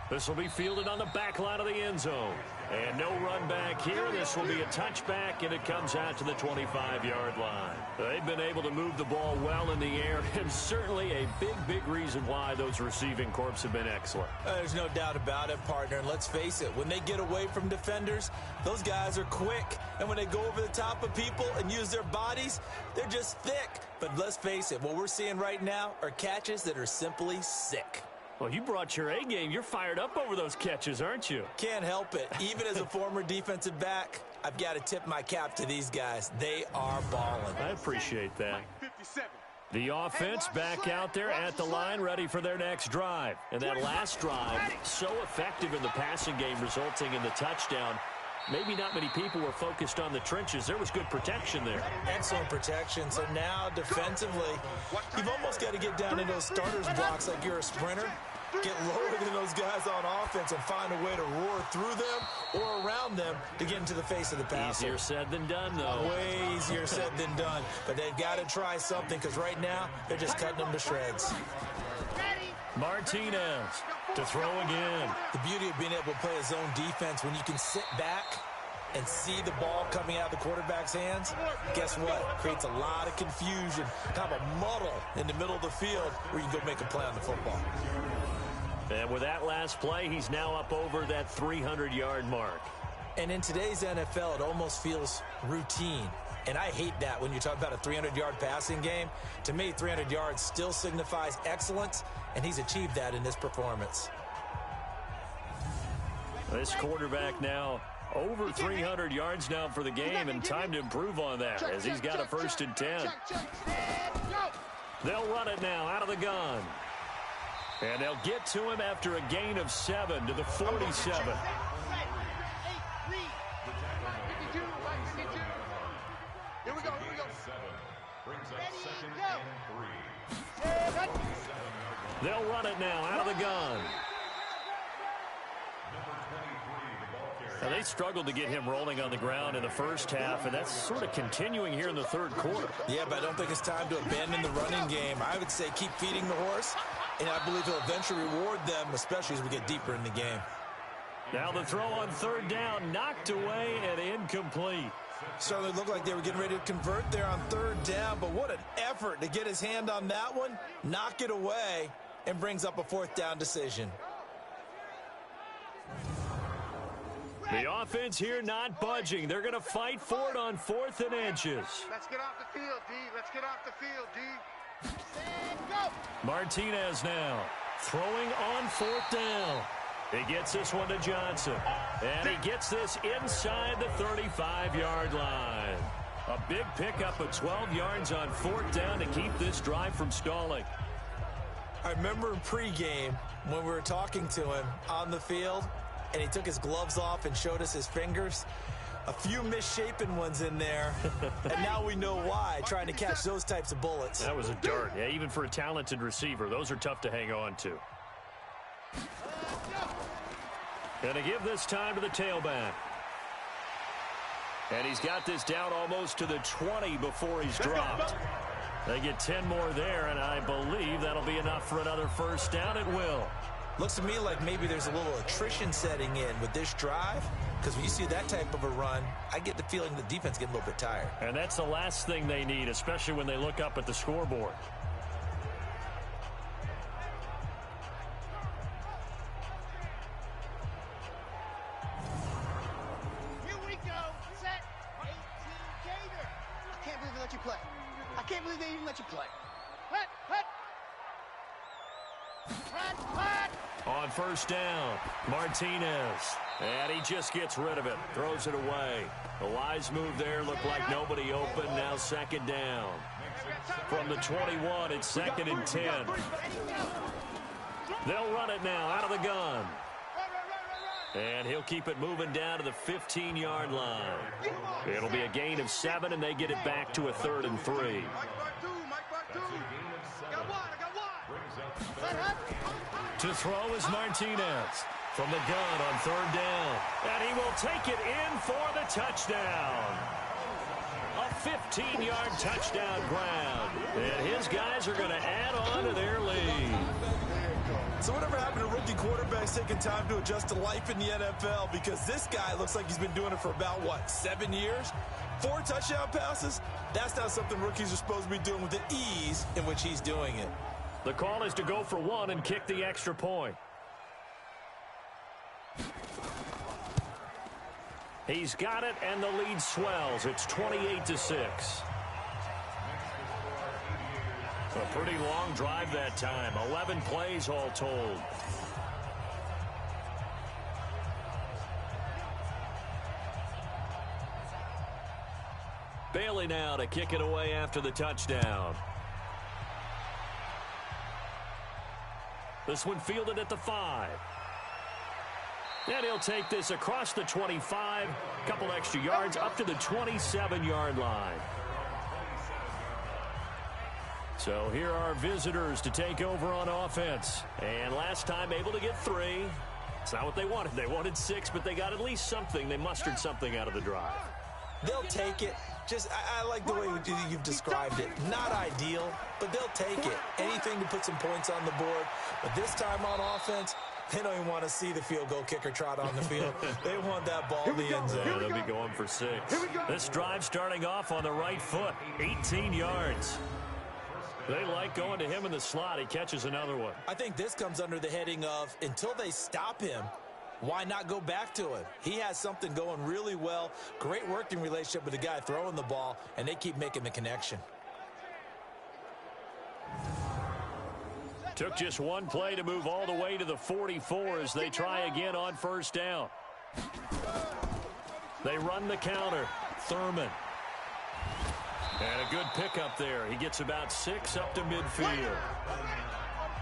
This will be fielded on the back line of the end zone. And no run back here. This will be a touchback, and it comes out to the 25-yard line. They've been able to move the ball well in the air, and certainly a big reason why those receiving corps have been excellent. There's no doubt about it, partner. And let's face it, when they get away from defenders, those guys are quick. And when they go over the top of people and use their bodies, they're just thick. But let's face it, what we're seeing right now are catches that are simply sick. Well, you brought your A game. You're fired up over those catches, aren't you? Can't help it. Even as a former defensive back, I've got to tip my cap to these guys. They are balling. I appreciate that. The offense back out there at the line, ready for their next drive. And that last drive, so effective in the passing game, resulting in the touchdown. Maybe not many people were focused on the trenches. There was good protection there. Excellent protection. So now defensively, you've almost got to get down in those starters blocks like you're a sprinter. Get lower than those guys on offense and find a way to roar through them or around them to get into the face of the passer. Easier said than done, though. Way easier said than done. But they've got to try something because right now they're just cutting them to shreds. Martinez to throw again. The beauty of being able to play a zone defense when you can sit back and see the ball coming out of the quarterback's hands, guess what? Creates a lot of confusion, kind of a muddle in the middle of the field where you can go make a play on the football. And with that last play, he's now up over that 300-yard mark. And in today's NFL, it almost feels routine. And I hate that when you talk about a 300-yard passing game. To me, 300 yards still signifies excellence, and he's achieved that in this performance. This quarterback now over 300 yards now for the game, and time to improve on that as he's got a 1st and 10. They'll run it now out of the gun. And they'll get to him after a gain of 7 to the 47. Here we go. They'll run it now out of the gun. Now, they struggled to get him rolling on the ground in the first half, and that's sort of continuing here in the third quarter. Yeah, but I don't think it's time to abandon the running game. I would say keep feeding the horse, and I believe he'll eventually reward them, especially as we get deeper in the game. Now the throw on 3rd down, knocked away and incomplete. Certainly looked like they were getting ready to convert there on 3rd down, but what an effort to get his hand on that one, knock it away, and brings up a 4th down decision. The offense here not budging. They're going to fight for it on 4th and inches. Let's get off the field, D. Let's get off the field, D. And go. Martinez now throwing on 4th down. He gets this one to Johnson. And he gets this inside the 35-yard line. A big pickup of 12 yards on 4th down to keep this drive from stalling. I remember in pregame when we were talking to him on the field, and he took his gloves off and showed us his fingers. A few misshapen ones in there, and now we know why, trying to catch those types of bullets. That was a dart. Yeah, even for a talented receiver, those are tough to hang on to. Going to give this time to the tailback. And he's got this down almost to the 20 before he's dropped. They get 10 more there, and I believe that'll be enough for another 1st down. It will. Looks to me like maybe there's a little attrition setting in with this drive, because when you see that type of a run, I get the feeling the defense getting a little bit tired. And that's the last thing they need, especially when they look up at the scoreboard. Here we go. Set. 18 Gator. I can't believe they let you play. I can't believe they even let you play. Hut, hut. Hut, hut. On 1st down, Martinez. And he just gets rid of it. Throws it away. A wise move there. Looked like nobody open. Now 2nd down. From the 21, it's 2nd and 10. They'll run it now out of the gun. And he'll keep it moving down to the 15-yard line. It'll be a gain of 7, and they get it back to a 3rd and 3. Mike Bartu. I got one. To throw is Martinez. From the gun on third down. And he will take it in for the touchdown. A 15-yard touchdown grab. And his guys are going to add on to their lead. So whatever happened to rookie quarterbacks taking time to adjust to life in the NFL? Because this guy looks like he's been doing it for about, 7 years? 4 touchdown passes? That's not something rookies are supposed to be doing with the ease in which he's doing it. The call is to go for 1 and kick the extra point. He's got it, and the lead swells. It's 28-6. A pretty long drive that time. 11 plays all told. Bailey now to kick it away after the touchdown. This one fielded at the 5. And he'll take this across the 25, couple extra yards up to the 27-yard line. So here are visitors to take over on offense. And last time able to get 3. It's not what they wanted. They wanted 6, but they got at least something. They mustered something out of the drive. They'll take it. I like the way you've described it. Not ideal, but they'll take it. Anything to put some points on the board. But this time on offense, they don't even want to see the field goal kicker trot on the field. They want that ball in the end zone. Yeah, they'll be going for 6. This drive starting off on the right foot. 18 yards. They like going to him in the slot. He catches another one. I think this comes under the heading of, until they stop him, why not go back to him? He has something going really well. Great working relationship with the guy throwing the ball, and they keep making the connection. Took just one play to move all the way to the 44 as they try again on first down. They run the counter. Thurman. And a good pickup there. He gets about 6 up to midfield.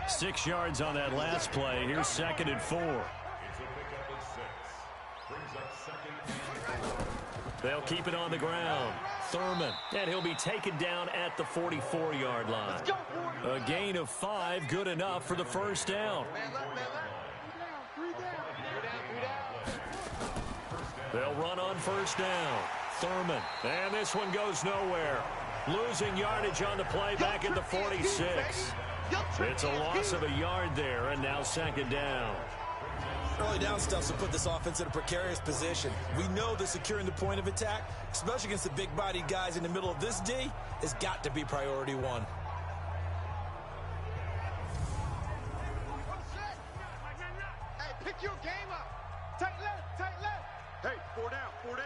6 yards on that last play. Here's 2nd and 4. They'll keep it on the ground. Thurman. And he'll be taken down at the 44-yard line. A gain of 5, good enough for the first down. They'll run on first down. Thurman. And this one goes nowhere. Losing yardage on the play back at the 46. It's a loss of a yard there, and now 2nd down. Early down stuff will put this offense in a precarious position. We know that securing the point of attack, especially against the big-bodied guys in the middle of this D, has got to be priority 1. Hey, pick your game up. Tight left, tight left. Hey, 4 down, 4 down.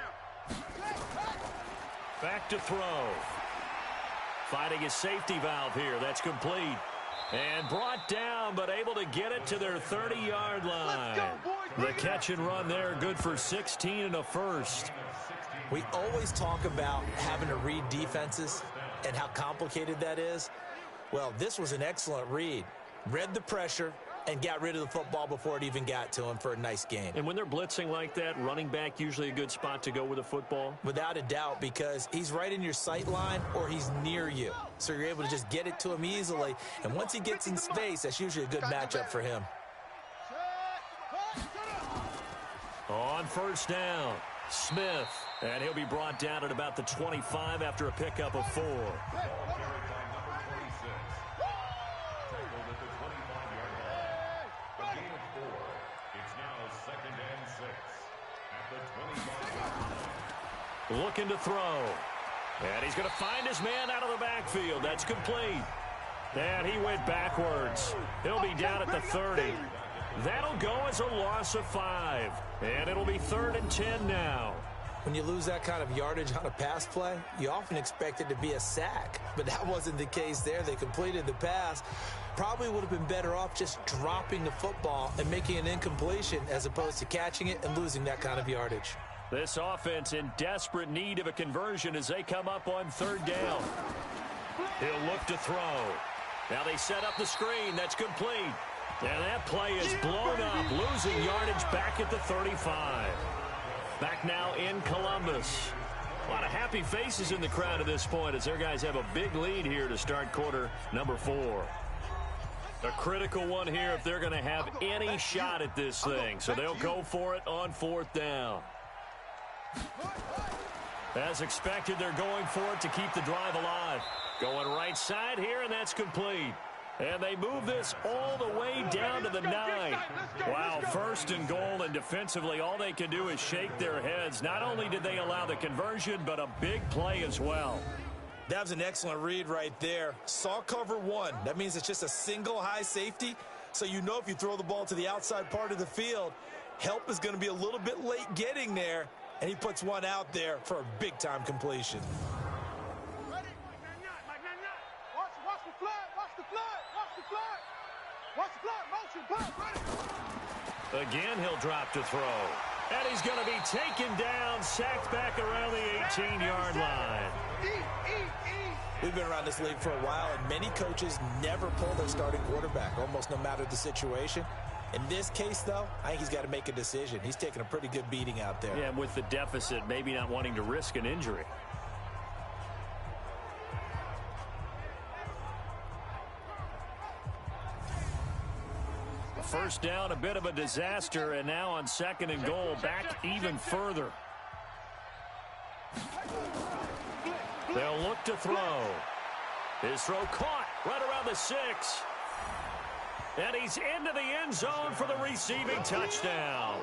Back to throw. Fighting a safety valve here. That's complete. And brought down, but able to get it to their 30-yard line. The catch and run there, good for 16 and a first. We always talk about having to read defenses and how complicated that is. Well, this was an excellent read. Read the pressure and got rid of the football before it even got to him for a nice game. And when they're blitzing like that, running back usually a good spot to go with a football? Without a doubt, because he's right in your sight line or he's near you. So you're able to just get it to him easily. And once he gets in space, that's usually a good matchup for him. On first down, Smith. And he'll be brought down at about the 25 after a pickup of 4. Looking to throw. And he's going to find his man out of the backfield. That's complete. And he went backwards. He'll be down at the 30. That'll go as a loss of 5. And it'll be 3rd and 10 now. When you lose that kind of yardage on a pass play, you often expect it to be a sack. But that wasn't the case there. They completed the pass. Probably would have been better off just dropping the football and making an incompletion as opposed to catching it and losing that kind of yardage. This offense in desperate need of a conversion as they come up on 3rd down. He'll look to throw. Now they set up the screen. That's complete. And that play is blown up. Losing yardage back at the 35. Back now in Columbus. A lot of happy faces in the crowd at this point as their guys have a big lead here to start quarter number 4. A critical one here if they're going to have any shot at this thing. So they'll go for it on 4th down. As expected, they're going for it to keep the drive alive. Going right side here, and that's complete. And they move this all the way down to the 9. Wow, 1st and goal, and defensively, all they can do is shake their heads. Not only did they allow the conversion, but a big play as well. That was an excellent read right there. Saw cover 1. That means it's just a single high safety. So you know if you throw the ball to the outside part of the field, help is going to be a little bit late getting there. And he puts one out there for a big-time completion. Ready? Watch the flood. Watch the flood. Watch the flood. Watch the flood. Motion. Flood. Ready? Again, he'll drop to throw. And he's going to be taken down, sacked back around the 18-yard line. We've been around this league for a while, and many coaches never pull their starting quarterback, almost no matter the situation. In this case, though, I think he's got to make a decision. He's taking a pretty good beating out there. Yeah, and with the deficit, maybe not wanting to risk an injury. First down, a bit of a disaster, and now on 2nd and goal, back even further. They'll look to throw. His throw caught right around the 6. And he's into the end zone for the receiving touchdown.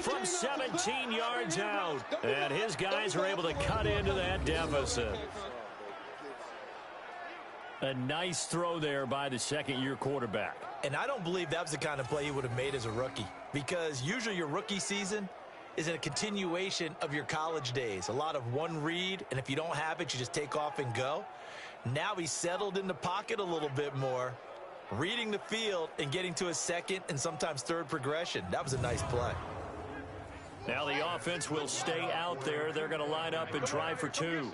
From 17 yards out. And his guys are able to cut into that deficit. A nice throw there by the 2nd-year quarterback. And I don't believe that was the kind of play he would have made as a rookie. Because usually your rookie season is a continuation of your college days. A lot of one read, and if you don't have it, you just take off and go. Now he's settled in the pocket a little bit more, reading the field and getting to his 2nd and sometimes 3rd progression. That was a nice play. Now the offense will stay out there. They're going to line up and try for 2.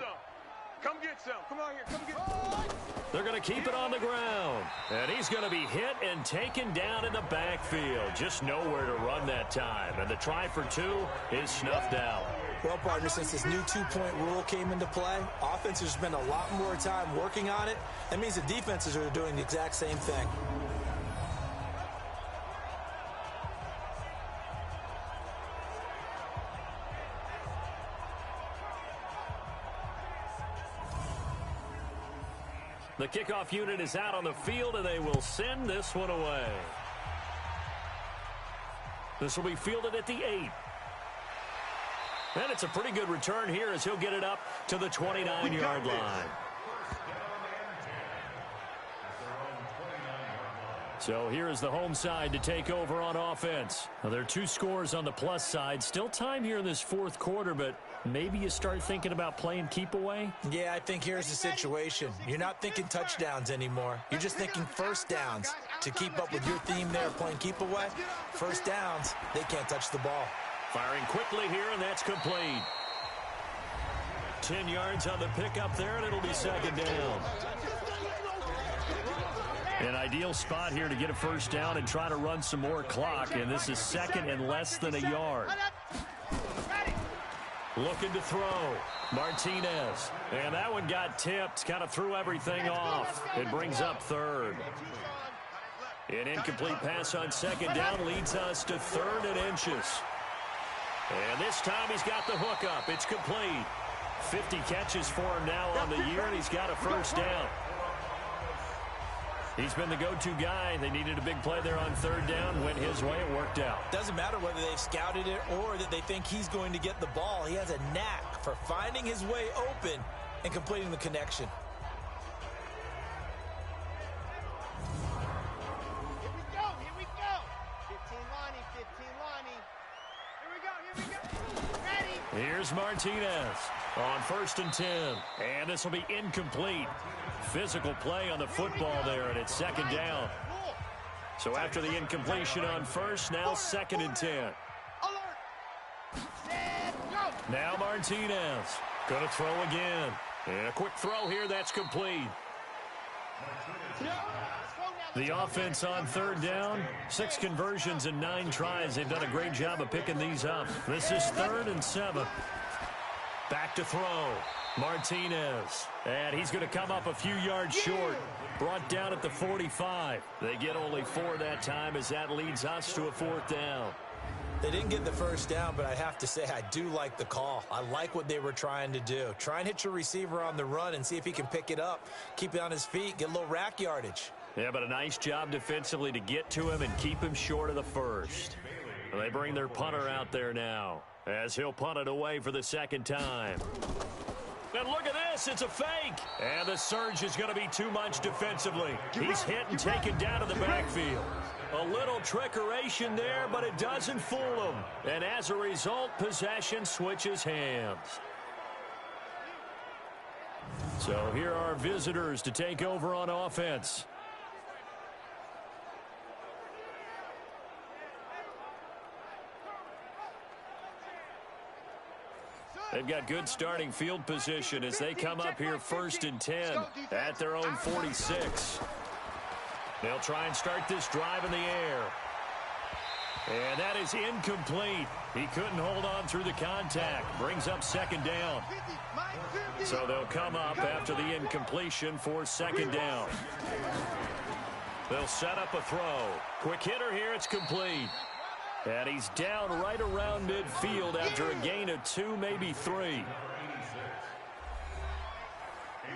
Come get some. Come on here. Come get some. They're going to keep it on the ground. And he's going to be hit and taken down in the backfield. Just nowhere to run that time. And the try for 2 is snuffed out. Well, partner, since this new 2-point rule came into play, offenses spend a lot more time working on it. That means the defenses are doing the exact same thing. The kickoff unit is out on the field, and they will send this one away. This will be fielded at the 8. And it's a pretty good return here as he'll get it up to the 29-yard line. So here is the home side to take over on offense. Now, there are 2 scores on the plus side. Still time here in this 4th quarter, but maybe you start thinking about playing keep away? Yeah, I think here's the situation. You're not thinking touchdowns anymore. You're just thinking first downs. To keep up with your theme there, playing keep away, first downs, they can't touch the ball. Firing quickly here, and that's complete. 10 yards on the pickup there, and it'll be 2nd down. An ideal spot here to get a first down and try to run some more clock, and this is 2nd and less than a yard. Looking to throw. Martinez. And that one got tipped. Kind of threw everything off. It brings up 3rd. An incomplete pass on 2nd down leads us to 3rd and inches. And this time he's got the hook up. It's complete. 50 catches for him now on the year, and he's got a first down. He's been the go-to guy. They needed a big play there on 3rd down. Went his way. It worked out. Doesn't matter whether they've scouted it or that they think he's going to get the ball. He has a knack for finding his way open and completing the connection. Here we go. Here we go. 15 Lonnie. 15 Lonnie. Here we go. Here we go. Ready. Here's Martinez on 1st and 10. And this will be incomplete. Physical play on the football there, and it's 2nd down. So after the incompletion on 1st, now 2nd and 10. Now Martinez going to throw again. And a quick throw here, that's complete. The offense on 3rd down, 6 conversions and 9 tries. They've done a great job of picking these up. This is 3rd and 7. Back to throw. Martinez, and he's going to come up a few yards short. Brought down at the 45. They get only 4 that time as that leads us to a 4th down. They didn't get the first down, but I have to say I do like the call. I like what they were trying to do. Try and hit your receiver on the run and see if he can pick it up. Keep it on his feet, get a little rack yardage. Yeah, but a nice job defensively to get to him and keep him short of the first. They bring their punter out there now as he'll punt it away for the 2nd time. And look at this, it's a fake. And the surge is going to be too much defensively. He's hit and taken down to the backfield. A little trickeration there, but it doesn't fool him. And as a result, possession switches hands. So here are visitors to take over on offense. They've got good starting field position as they come up here 1st and 10 at their own 46. They'll try and start this drive in the air. And that is incomplete. He couldn't hold on through the contact. Brings up 2nd down. So they'll come up after the incompletion for 2nd down. They'll set up a throw. Quick hitter here, it's complete. And he's down right around midfield after a gain of 2, maybe 3.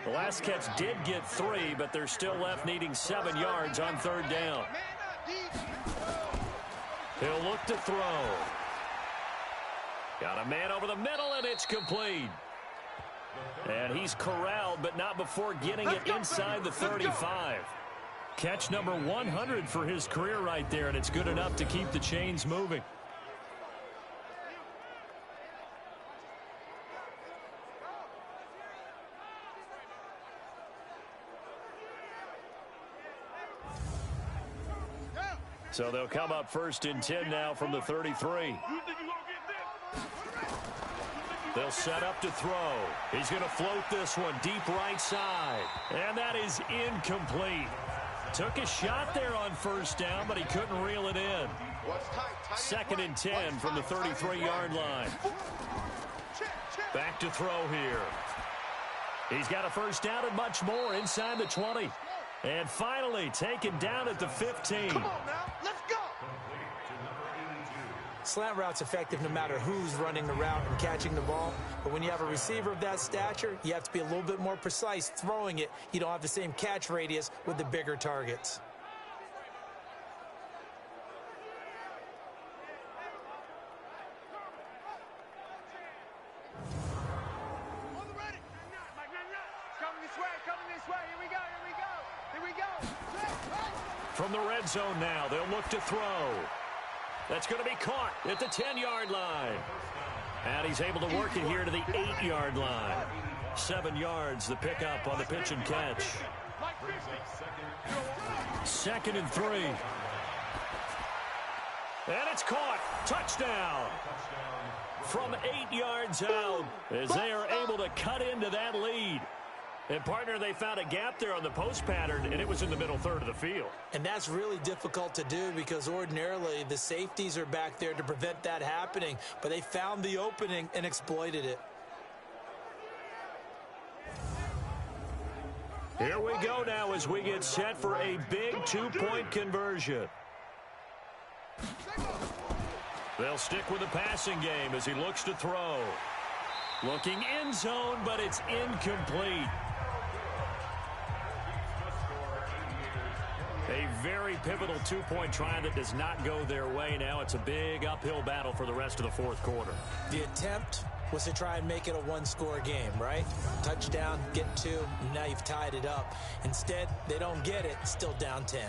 The last catch did get 3, but they're still left needing 7 yards on 3rd down. He'll look to throw. Got a man over the middle, and it's complete. And he's corralled, but not before getting it inside the 35. Catch number 100 for his career right there, and it's good enough to keep the chains moving. So they'll come up 1st and 10 now from the 33. They'll set up to throw. He's going to float this one deep right side. And that is incomplete. Took a shot there on 1st down, but he couldn't reel it in. 2nd and 10 from the 33-yard line. Back to throw here. He's got a 1st down and much more inside the 20. And finally taken down at the 15. Come on now, let's go. Slant route's effective no matter who's running the route and catching the ball. But when you have a receiver of that stature, you have to be a little bit more precise throwing it. You don't have the same catch radius with the bigger targets. From the red zone now, they'll look to throw. That's going to be caught at the 10-yard line. And he's able to work it here to the 8-yard line. 7 yards, the pickup on the pitch and catch. 2nd and 3. And it's caught. Touchdown. From 8 yards out as they are able to cut into that lead. And, partner, they found a gap there on the post pattern, and it was in the middle third of the field. And that's really difficult to do because ordinarily the safeties are back there to prevent that happening. But they found the opening and exploited it. Here we go now as we get set for a big 2-point conversion. They'll stick with the passing game as he looks to throw. Looking end zone, but it's incomplete. A very pivotal 2-point try that does not go their way now. It's a big uphill battle for the rest of the fourth quarter. The attempt was to try and make it a one-score game, right? Touchdown, get 2, and now you've tied it up. Instead, they don't get it, still down 10.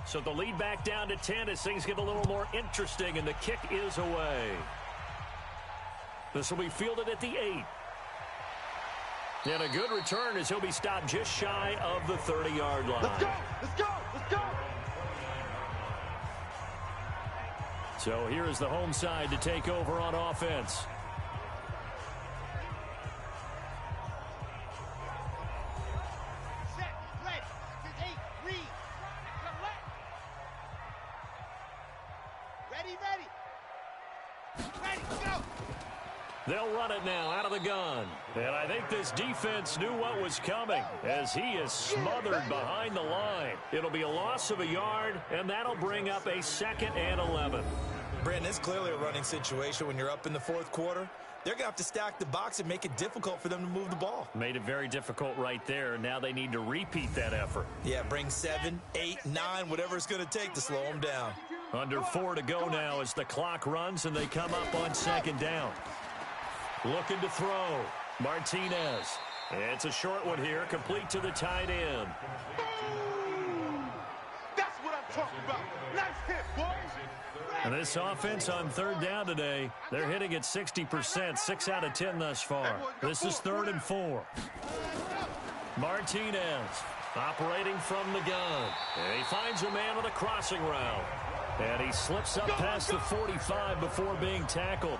So the lead back down to 10 as things get a little more interesting, and the kick is away. This will be fielded at the 8. And a good return as he'll be stopped just shy of the 30-yard line. Let's go, let's go, let's go. So here is the home side to take over on offense. Set, ready, 8, read. Ready, ready. Ready, go. They'll run it now out of the gun. And I think this defense knew what was coming as he is smothered behind the line. It'll be a loss of a yard, and that'll bring up a 2nd and 11. Brandon, it's clearly a running situation when you're up in the fourth quarter. They're going to have to stack the box and make it difficult for them to move the ball. Made it very difficult right there. Now they need to repeat that effort. Yeah, bring 7, 8, 9, whatever it's going to take to slow them down. Under 4 to go now as the clock runs and they come up on 2nd down. Looking to throw. Martinez. It's a short one here, complete to the tight end. That's what I'm talking about. Nice hit, boys. And this offense on 3rd down today, they're hitting at 60%, 6 out of 10 thus far. This is 3rd and 4. Martinez operating from the gun. And he finds a man on the crossing route. And he slips up past the 45 before being tackled.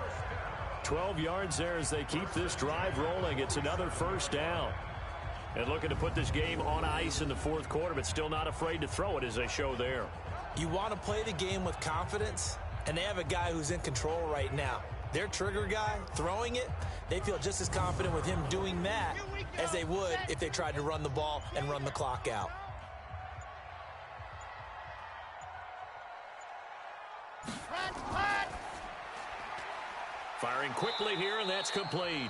12 yards there as they keep this drive rolling. It's another 1st down. And looking to put this game on ice in the 4th quarter, but still not afraid to throw it as they show there. You want to play the game with confidence, and they have a guy who's in control right now. Their trigger guy, throwing it, they feel just as confident with him doing that as they would if they tried to run the ball and run the clock out. Firing quickly here, and that's complete.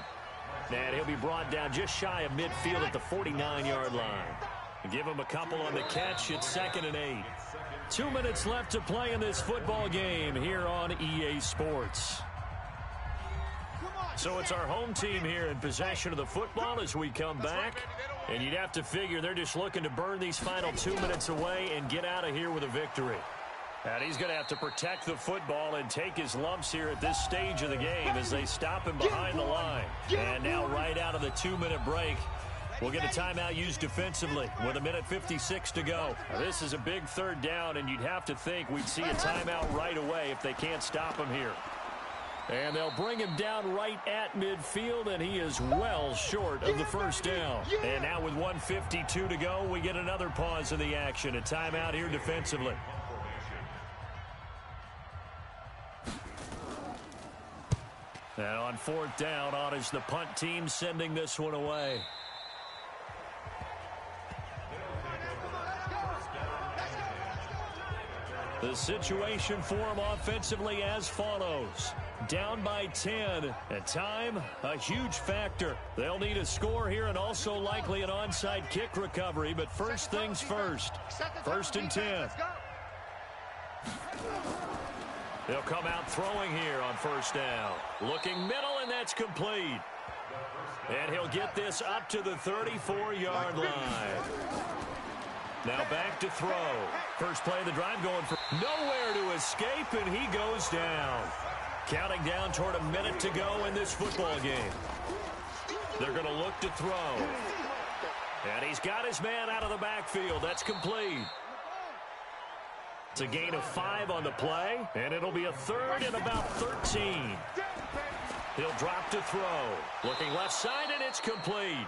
And he'll be brought down just shy of midfield at the 49-yard line. Give him a couple on the catch. It's 2nd and 8. 2 minutes left to play in this football game here on EA Sports. So it's our home team here in possession of the football as we come back. And you'd have to figure they're just looking to burn these final 2 minutes away and get out of here with a victory. And he's going to have to protect the football and take his lumps here at this stage of the game as they stop him behind the line. And now right out of the 2-minute break, we'll get a timeout used defensively with 1:56 to go. Now, this is a big 3rd down, and you'd have to think we'd see a timeout right away if they can't stop him here. And they'll bring him down right at midfield, and he is well short of the 1st down. And now with 1:52 to go, we get another pause in the action. A timeout here defensively. And on 4th down, on is the punt team sending this one away. The situation for them offensively as follows. Down by 10. At time, a huge factor. They'll need a score here and also likely an onside kick recovery. But first things first. 1st and 10. They'll come out throwing here on 1st down. Looking middle, and that's complete. And he'll get this up to the 34-yard line. Now back to throw. First play of the drive going for nowhere to escape, and he goes down. Counting down toward a minute to go in this football game. They're going to look to throw. And he's got his man out of the backfield. That's complete. It's a gain of 5 on the play, and it'll be a 3rd and about 13. He'll drop to throw. Looking left side, and it's complete.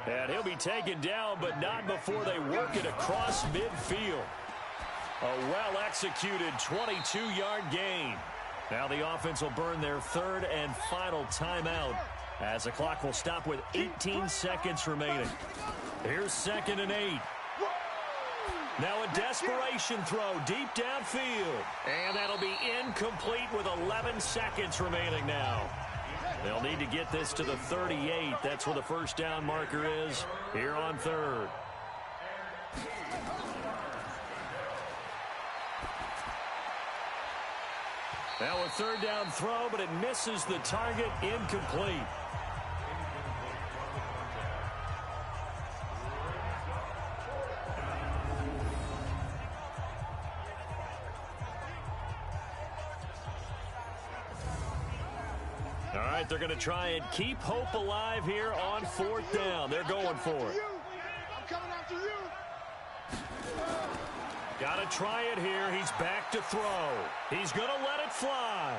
And he'll be taken down, but not before they work it across midfield. A well-executed 22-yard gain. Now the offense will burn their 3rd and final timeout as the clock will stop with 18 seconds remaining. Here's 2nd and 8. Now a desperation throw deep downfield. And that'll be incomplete with 11 seconds remaining now. They'll need to get this to the 38. That's where the 1st down marker is here on 3rd. Now a 3rd down throw, but it misses the target, incomplete. All right, they're going to try and keep hope alive here on 4th down. They're going for it. I'm coming after you. Got to try it here. He's back to throw. He's going to let it fly.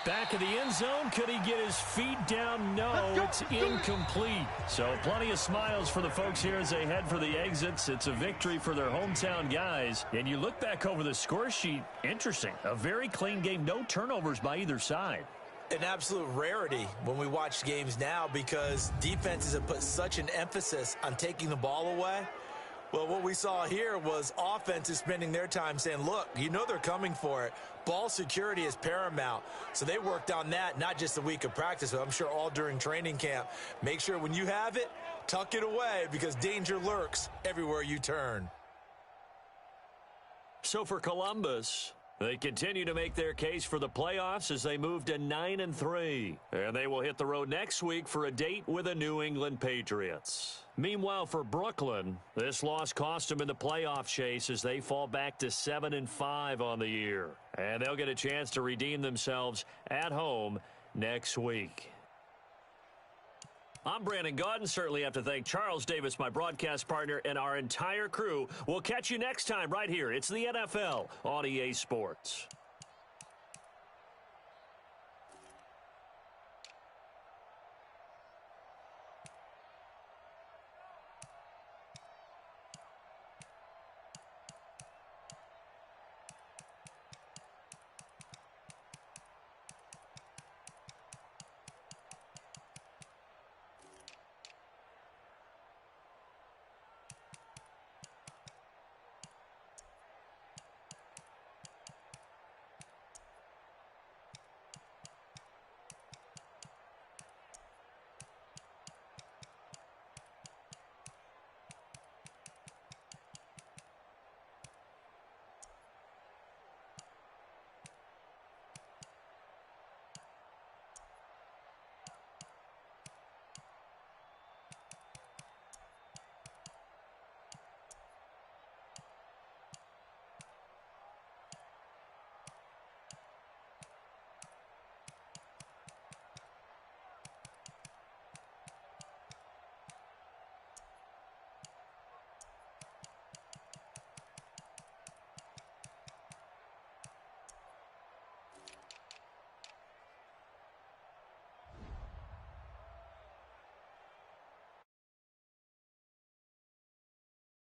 Back of the end zone. Could he get his feet down? No, it's incomplete. So plenty of smiles for the folks here as they head for the exits. It's a victory for their hometown guys. And you look back over the score sheet. Interesting. A very clean game. No turnovers by either side. an absolute rarity when we watch games now because defenses have put such an emphasis on taking the ball away. Well, what we saw here was offenses spending their time saying, look, you know they're coming for it. Ball security is paramount. So they worked on that, not just a week of practice, but I'm sure all during training camp. Make sure when you have it, tuck it away because danger lurks everywhere you turn. So for Columbus, they continue to make their case for the playoffs as they move to 9-3. And they will hit the road next week for a date with the New England Patriots. Meanwhile, for Brooklyn, this loss cost them in the playoff chase as they fall back to 7-5 on the year. And they'll get a chance to redeem themselves at home next week. I'm Brandon Gaudin. Certainly have to thank Charles Davis, my broadcast partner, and our entire crew. We'll catch you next time right here. It's the NFL on EA Sports.